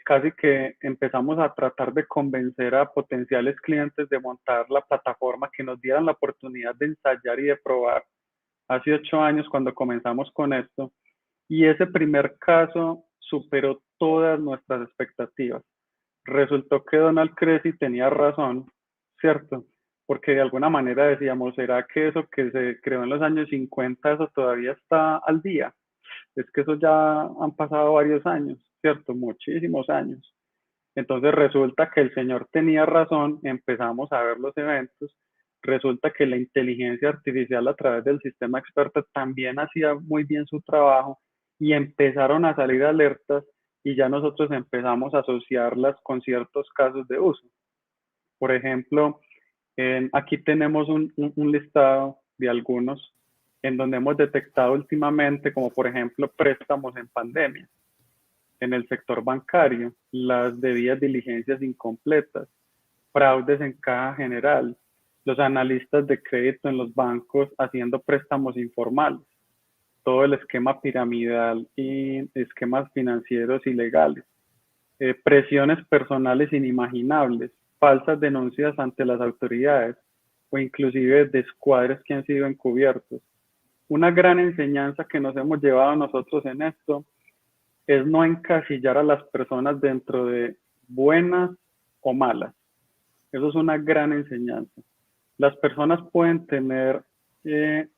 Casi que empezamos a tratar de convencer a potenciales clientes de montar la plataforma, que nos dieran la oportunidad de ensayar y de probar. Hace 8 años cuando comenzamos con esto, y ese primer caso superó todas nuestras expectativas. Resultó que Donald Cressy tenía razón, ¿cierto? Porque de alguna manera decíamos, ¿será que eso que se creó en los años 50, eso todavía está al día? Es que eso ya han pasado varios años, ¿cierto? Muchísimos años. Entonces resulta que el señor tenía razón, empezamos a ver los eventos, resulta que la inteligencia artificial a través del sistema experto también hacía muy bien su trabajo y empezaron a salir alertas y ya nosotros empezamos a asociarlas con ciertos casos de uso. Por ejemplo, aquí tenemos un listado de algunos en donde hemos detectado últimamente, como por ejemplo préstamos en pandemia, en el sector bancario, las debidas diligencias incompletas, fraudes en caja general, los analistas de crédito en los bancos haciendo préstamos informales, todo el esquema piramidal y esquemas financieros ilegales, presiones personales inimaginables, falsas denuncias ante las autoridades o inclusive descuadres que han sido encubiertos. Una gran enseñanza que nos hemos llevado nosotros en esto es no encasillar a las personas dentro de buenas o malas. Eso es una gran enseñanza. Las personas pueden tener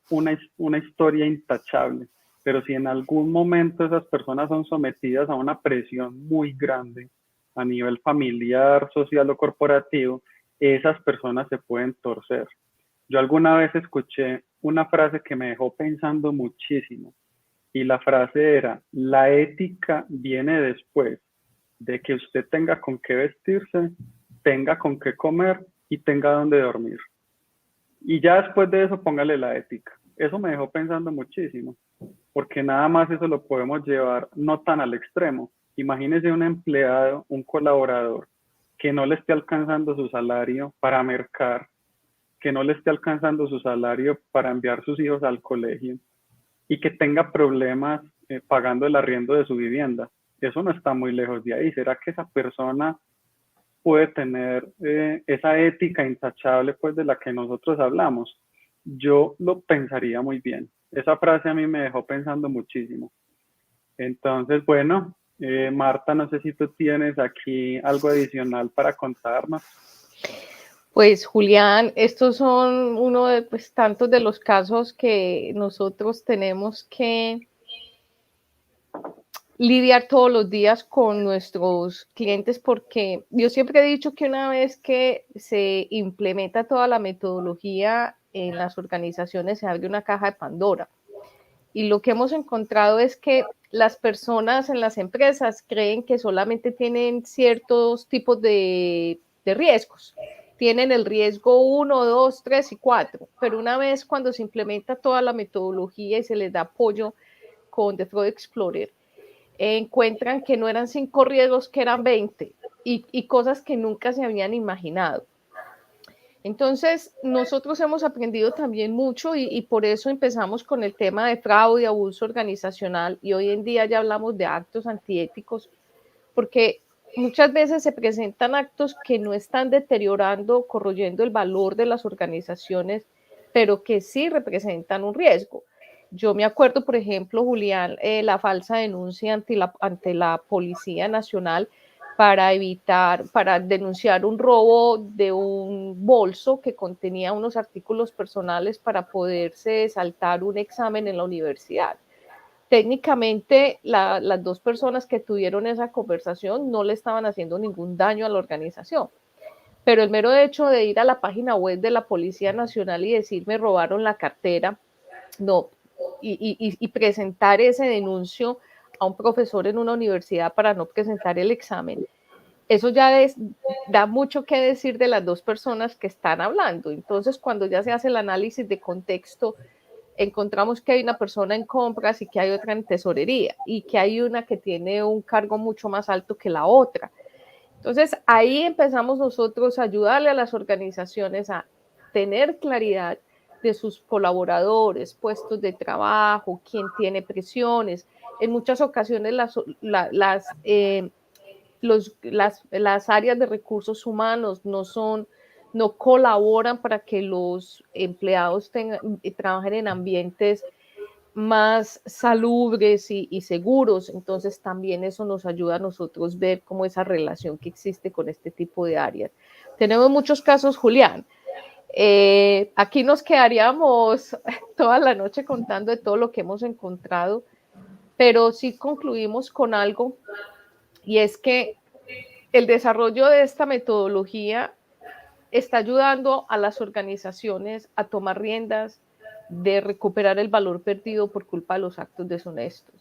una historia intachable, pero si en algún momento esas personas son sometidas a una presión muy grande a nivel familiar, social o corporativo, esas personas se pueden torcer. Yo alguna vez escuché una frase que me dejó pensando muchísimo y la frase era, la ética viene después de que usted tenga con qué vestirse, tenga con qué comer y tenga dónde dormir. Y ya después de eso, póngale la ética. Eso me dejó pensando muchísimo, porque nada más eso lo podemos llevar no tan al extremo. Imagínese un empleado, un colaborador, que no le esté alcanzando su salario para mercar, que no le esté alcanzando su salario para enviar sus hijos al colegio y que tenga problemas pagando el arriendo de su vivienda. Eso no está muy lejos de ahí. ¿Será que esa persona puede tener esa ética intachable pues de la que nosotros hablamos? Yo lo pensaría muy bien. Esa frase a mí me dejó pensando muchísimo. Entonces, bueno, Marta, no sé si tú tienes aquí algo adicional para contarnos. Pues Julián, estos son uno de tantos de los casos que nosotros tenemos que lidiar todos los días con nuestros clientes, porque yo siempre he dicho que una vez que se implementa toda la metodología en las organizaciones se abre una caja de Pandora. Y lo que hemos encontrado es que las personas en las empresas creen que solamente tienen ciertos tipos de riesgos. Tienen el riesgo 1, 2, 3 y 4, pero una vez cuando se implementa toda la metodología y se les da apoyo con The Fraud Explorer, encuentran que no eran 5 riesgos, que eran 20 y cosas que nunca se habían imaginado. Entonces, nosotros hemos aprendido también mucho y por eso empezamos con el tema de fraude y abuso organizacional, y hoy en día ya hablamos de actos antiéticos, porque muchas veces se presentan actos que no están deteriorando, corroyendo el valor de las organizaciones, pero que sí representan un riesgo. Yo me acuerdo, por ejemplo, Julián, la falsa denuncia ante la Policía Nacional para denunciar un robo de un bolso que contenía unos artículos personales para poderse saltar un examen en la universidad. Técnicamente, las dos personas que tuvieron esa conversación no le estaban haciendo ningún daño a la organización, pero el mero hecho de ir a la página web de la Policía Nacional y decir me robaron la cartera, no, y presentar ese denuncio a un profesor en una universidad para no presentar el examen, eso ya da mucho que decir de las dos personas que están hablando. Entonces, cuando ya se hace el análisis de contexto, encontramos que hay una persona en compras y que hay otra en tesorería y que hay una que tiene un cargo mucho más alto que la otra. Entonces, ahí empezamos nosotros a ayudarle a las organizaciones a tener claridad de sus colaboradores, puestos de trabajo, quién tiene presiones. En muchas ocasiones las áreas de recursos humanos no colaboran para que los empleados trabajen en ambientes más salubres y seguros. Entonces también eso nos ayuda a nosotros ver cómo esa relación que existe con este tipo de áreas. Tenemos muchos casos, Julián. Aquí nos quedaríamos toda la noche contando de todo lo que hemos encontrado, pero sí concluimos con algo, y es que el desarrollo de esta metodología está ayudando a las organizaciones a tomar riendas de recuperar el valor perdido por culpa de los actos deshonestos.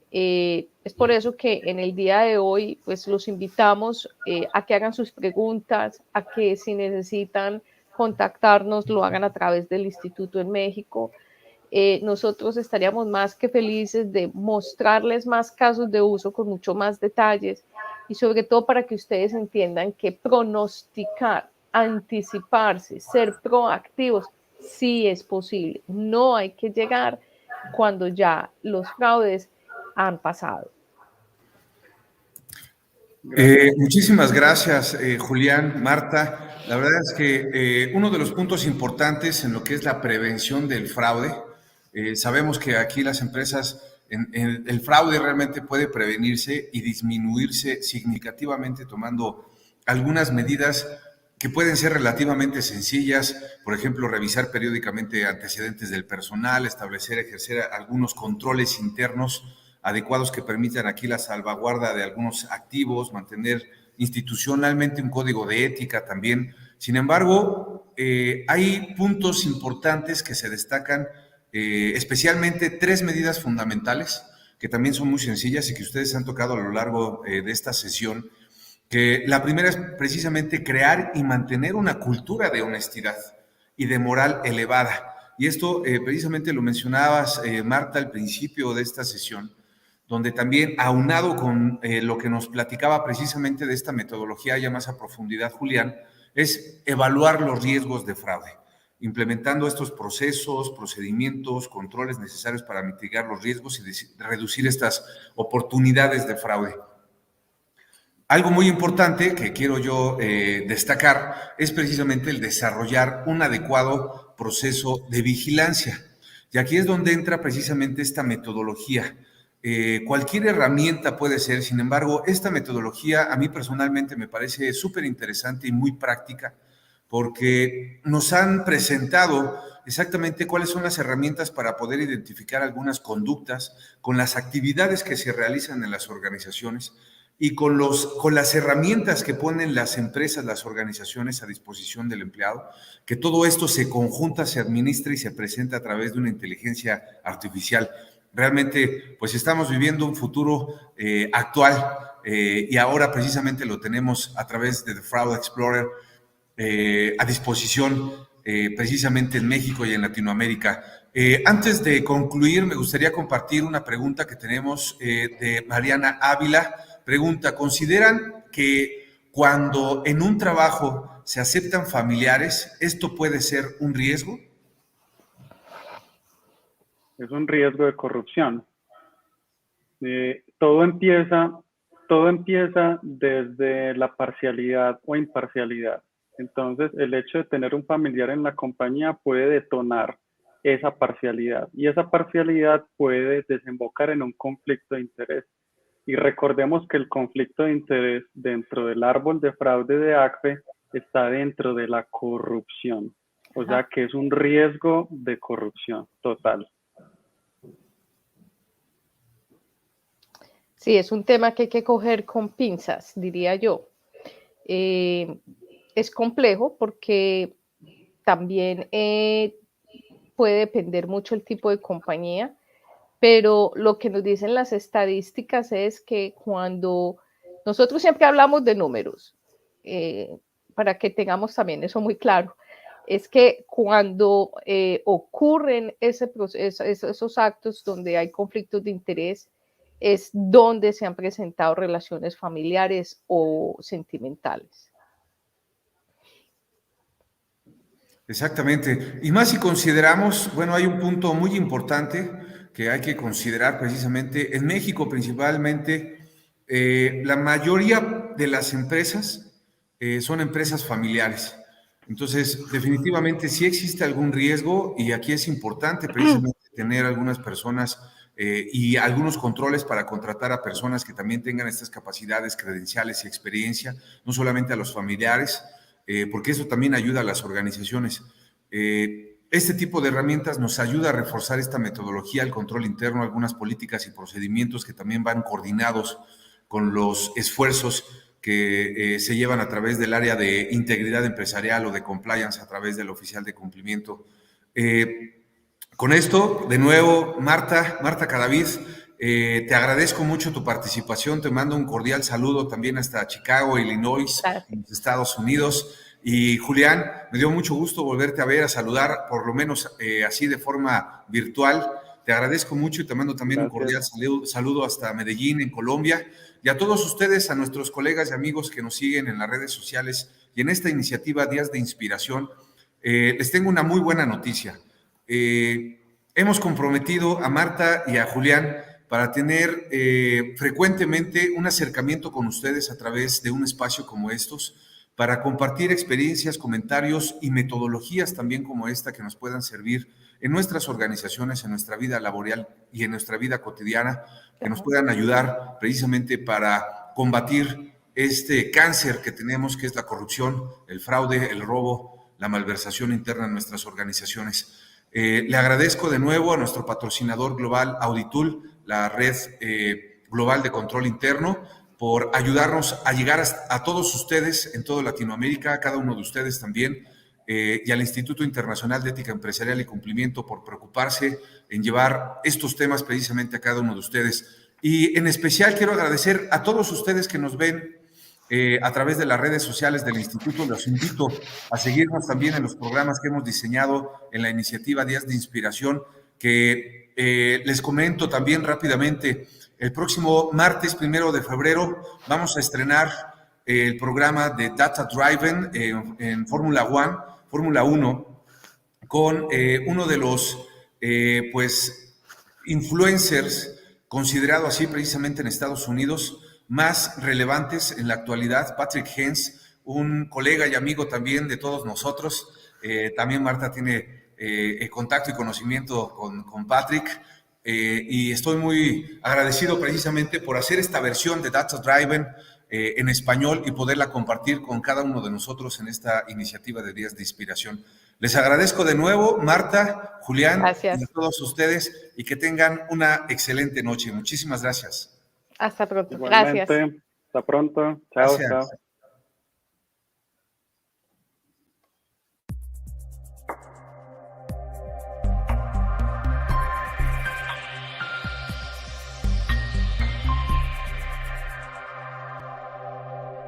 Es por eso que en el día de hoy pues los invitamos a que hagan sus preguntas, a que si necesitan contactarnos lo hagan a través del Instituto en México. Nosotros estaríamos más que felices de mostrarles más casos de uso con mucho más detalles, y sobre todo para que ustedes entiendan que pronosticar, anticiparse, ser proactivos, sí es posible. No hay que llegar cuando ya los fraudes han pasado. Muchísimas gracias, Julián, Marta. La verdad es que uno de los puntos importantes en lo que es la prevención del fraude, sabemos que aquí las empresas, el fraude realmente puede prevenirse y disminuirse significativamente tomando algunas medidas que pueden ser relativamente sencillas, por ejemplo, revisar periódicamente antecedentes del personal, ejercer algunos controles internos adecuados que permitan aquí la salvaguarda de algunos activos, mantener institucionalmente un código de ética también. Sin embargo, hay puntos importantes que se destacan, especialmente 3 medidas fundamentales que también son muy sencillas y que ustedes han tocado a lo largo de esta sesión. Que la primera es precisamente crear y mantener una cultura de honestidad y de moral elevada. Y esto precisamente lo mencionabas, Marta, al principio de esta sesión, donde también, aunado con lo que nos platicaba precisamente de esta metodología ya más a profundidad, Julián, es evaluar los riesgos de fraude, implementando estos procesos, procedimientos, controles necesarios para mitigar los riesgos y reducir estas oportunidades de fraude. Algo muy importante que quiero yo destacar es precisamente el desarrollar un adecuado proceso de vigilancia. Y aquí es donde entra precisamente esta metodología. Cualquier herramienta puede ser, sin embargo, esta metodología a mí personalmente me parece súper interesante y muy práctica, porque nos han presentado exactamente cuáles son las herramientas para poder identificar algunas conductas con las actividades que se realizan en las organizaciones y con las herramientas que ponen las empresas, las organizaciones a disposición del empleado, que todo esto se conjunta, se administra y se presenta a través de una inteligencia artificial. Realmente, pues estamos viviendo un futuro actual y ahora precisamente lo tenemos a través de The Fraud Explorer a disposición precisamente en México y en Latinoamérica. Antes de concluir, me gustaría compartir una pregunta que tenemos de Mariana Ávila. Pregunta, ¿consideran que cuando en un trabajo se aceptan familiares, ¿esto puede ser un riesgo? Es un riesgo de corrupción. Todo empieza desde la parcialidad o imparcialidad. Entonces, el hecho de tener un familiar en la compañía puede detonar esa parcialidad, y esa parcialidad puede desembocar en un conflicto de interés. Y recordemos que el conflicto de interés dentro del árbol de fraude de ACFE está dentro de la corrupción. O sea que es un riesgo de corrupción total. Sí, es un tema que hay que coger con pinzas, diría yo. Es complejo porque también puede depender mucho el tipo de compañía, pero lo que nos dicen las estadísticas es que cuando nosotros siempre hablamos de números, para que tengamos también eso muy claro, es que cuando ocurren esos actos donde hay conflictos de interés, es donde se han presentado relaciones familiares o sentimentales. Exactamente. Y más si consideramos, bueno, hay un punto muy importante que hay que considerar precisamente. En México principalmente, la mayoría de las empresas son empresas familiares. Entonces, definitivamente sí existe algún riesgo y aquí es importante precisamente tener algunas personas y algunos controles para contratar a personas que también tengan estas capacidades, credenciales y experiencia, no solamente a los familiares, porque eso también ayuda a las organizaciones. Este tipo de herramientas nos ayuda a reforzar esta metodología, el control interno, algunas políticas y procedimientos que también van coordinados con los esfuerzos que se llevan a través del área de integridad empresarial o de compliance a través del oficial de cumplimiento. Con esto, de nuevo, Marta Cadavid, te agradezco mucho tu participación, te mando un cordial saludo también hasta Chicago, Illinois, en los Estados Unidos. Y Julián, me dio mucho gusto volverte a ver, a saludar, por lo menos así de forma virtual. Te agradezco mucho y te mando también un cordial saludo hasta Medellín, en Colombia. Y a todos ustedes, a nuestros colegas y amigos que nos siguen en las redes sociales y en esta iniciativa Días de Inspiración, les tengo una muy buena noticia. Hemos comprometido a Marta y a Julián para tener frecuentemente un acercamiento con ustedes a través de un espacio como estos, para compartir experiencias, comentarios y metodologías también como esta que nos puedan servir en nuestras organizaciones, en nuestra vida laboral y en nuestra vida cotidiana, que nos puedan ayudar precisamente para combatir este cáncer que tenemos, que es la corrupción, el fraude, el robo, la malversación interna en nuestras organizaciones. Le agradezco de nuevo a nuestro patrocinador global Auditul, la red global de control interno, por ayudarnos a llegar a todos ustedes en toda Latinoamérica, a cada uno de ustedes también, y al Instituto Internacional de Ética Empresarial y Cumplimiento por preocuparse en llevar estos temas precisamente a cada uno de ustedes. Y en especial quiero agradecer a todos ustedes que nos ven a través de las redes sociales del Instituto. Los invito a seguirnos también en los programas que hemos diseñado en la iniciativa Días de Inspiración, que les comento también rápidamente. El próximo martes 1 de febrero vamos a estrenar el programa de Data Driven en Fórmula 1, con uno de los influencers, considerado así precisamente en Estados Unidos, más relevantes en la actualidad, Patrick Hens, un colega y amigo también de todos nosotros. También Marta tiene contacto y conocimiento con Patrick. Y estoy muy agradecido precisamente por hacer esta versión de Data Driven en español y poderla compartir con cada uno de nosotros en esta iniciativa de Días de Inspiración. Les agradezco de nuevo, Marta, Julián, gracias. Y a todos ustedes, y que tengan una excelente noche. Muchísimas gracias. Hasta pronto. Igualmente, Gracias. hasta pronto. Chao, Gracias. chao.